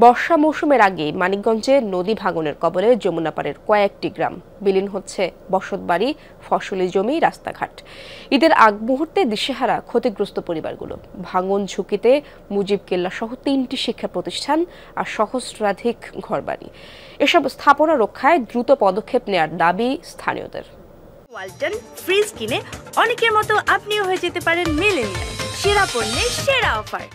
বর্ষা মৌসুমের আগে মানিকগঞ্জে নদী ভাঙনের কবলে যমুনা পাড়ের কয়েকটি গ্রাম বিলীন হচ্ছে বসতবাড়ি, ফসলি জমি, রাস্তাঘাট। ঈদের আগ মুহূর্তে দিশেহারা ক্ষতিগ্রস্ত পরিবারগুলো। ভাঙন ঝুঁকিতে মুজিব কেল্লা সহ 3টি শিক্ষা প্রতিষ্ঠান আর সহস্রাধিক ঘরবাড়ি। এসব স্থাপনা রক্ষায় দ্রুত পদক্ষেপ নেওয়ার দাবি স্থানীয়দের। ওয়ালটন ফ্রিজ কিনে অনেকের মতো আপনিও হয়ে যেতে পারেন মিলেনিয়াল। সেরা পণ্যের সেরা অফার।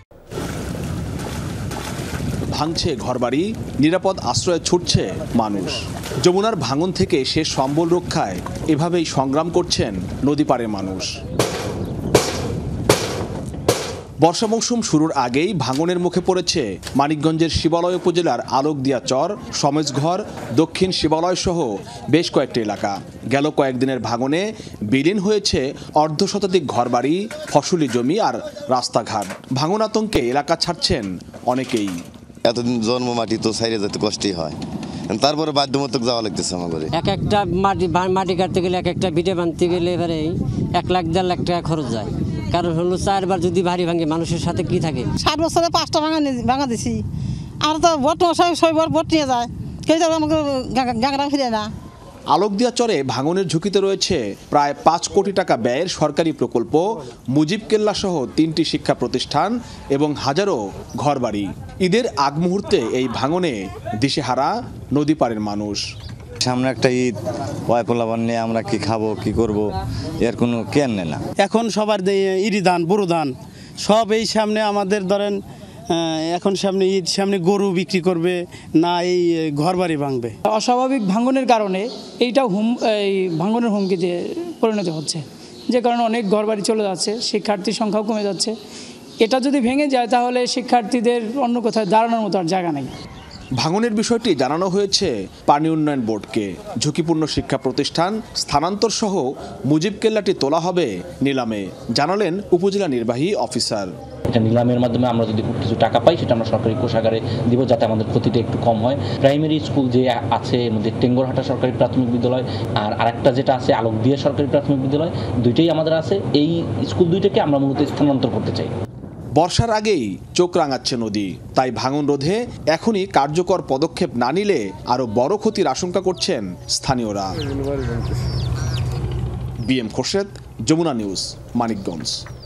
ভাঙছে ঘরবাড়ি, নিরাপদ আশ্রয়ে ছুটছে মানুষ। যমুনার ভাঙন থেকে সে সম্বল রক্ষায় এভাবেই সংগ্রাম করছেন নদীপাড়ের মানুষ। বর্ষা মৌসুম শুরুর আগেই ভাঙনের মুখে পড়েছে মানিকগঞ্জের শিবালয় উপজেলার আলোকদিয়া চর, সমেজঘর, দক্ষিণ শিবালয় সহ বেশ কয়েকটি এলাকা। গেল কয়েকদিনের ভাঙনে বিলীন হয়েছে অর্ধশতাধিক ঘরবাড়ি, ফসলি জমি আর রাস্তাঘাট। ভাঙন আতঙ্কে এলাকা ছাড়ছেন অনেকেই। এতদিন জন্ম মাটি তো ছাইরে যেতে কষ্টই হয়, তারপরে বাধ্যমূলক যাওয়া লাগতেছে আমাদের। একটা মাটি কাটতে গেলে একটা ভিটে বানতে গেলে এবারে 1 লাখ 1.5 লাখ টাকা খরচ যায়। কারণ হলো 4বার যদি ভারী ভাঙে মানুষের সাথে কি থাকে। 7 বছরে 5টা ভাঙা দিছি। আমরা তো ভোট সবার ভোট নিয়ে যায়, কেউ যাবে আমাকে গাঁগড়া ফিরে না। আলোকদিয়া চরে ভাঙনের ঝুঁকিতে রয়েছে প্রায় 5 কোটি টাকা ব্যয়ের সরকারি প্রকল্প, মুজিব কেল্লা সহ 3টি শিক্ষা প্রতিষ্ঠান এবং হাজারো ঘরবাড়ি। ঈদের আগ মুহূর্তে এই ভাঙনে দিশেহারা নদীপাড়ের মানুষ। সামনে একটা ঈদ, ওয়াইপোলাবান নিয়ে আমরা কি খাবো কি করব এর কোনো কেয়ার নেই না। এখন সবার ইরি ধান, বুড়ো ধান সব এই সামনে আমাদের ধরেন এখন সামনে ঈদ, সামনে গরু বিক্রি করবে না, এই ঘরবাড়ি ভাঙবে। অস্বাভাবিক ভাঙনের কারণে এইটাও ভাঙনের হুমকিতে পরিণত হচ্ছে, যে কারণে অনেক ঘরবাড়ি চলে যাচ্ছে, শিক্ষার্থীর সংখ্যাও কমে যাচ্ছে। এটা যদি ভেঙে যায় তাহলে শিক্ষার্থীদের অন্য কোথাও দাঁড়ানোর মতো আর জায়গা নেই। ভাঙনের বিষয়টি জানানো হয়েছে পানি উন্নয়ন বোর্ডকে। ঝুঁকিপূর্ণ শিক্ষা প্রতিষ্ঠান স্থানান্তর সহ মুজিব কেল্লাটি তোলা হবে নিলামে, জানালেন উপজেলা নির্বাহী অফিসার। এটা নিলামের মাধ্যমে আমরা যদি কিছু টাকা পাই সেটা আমরা সরকারি কোষাগারে দিব, যাতে আমাদের ক্ষতিটা একটু কম হয়। প্রাইমারি স্কুল যে আছে এর মধ্যে টেঙ্গরহাটা সরকারি প্রাথমিক বিদ্যালয় আর আরেকটা যেটা আছে আলোকদিয়া সরকারি প্রাথমিক বিদ্যালয়, দুইটাই আমাদের আছে। এই স্কুল দুইটাকে আমরা মূলত স্থানান্তর করতে চাই। বর্ষার আগেই চোখ রাঙাচ্ছে নদী, তাই ভাঙন রোধে এখনই কার্যকর পদক্ষেপ না নিলে আরো বড় ক্ষতির আশঙ্কা করছেন স্থানীয়রা। বিএম খোরশেদ, যমুনা নিউজ, মানিকগঞ্জ।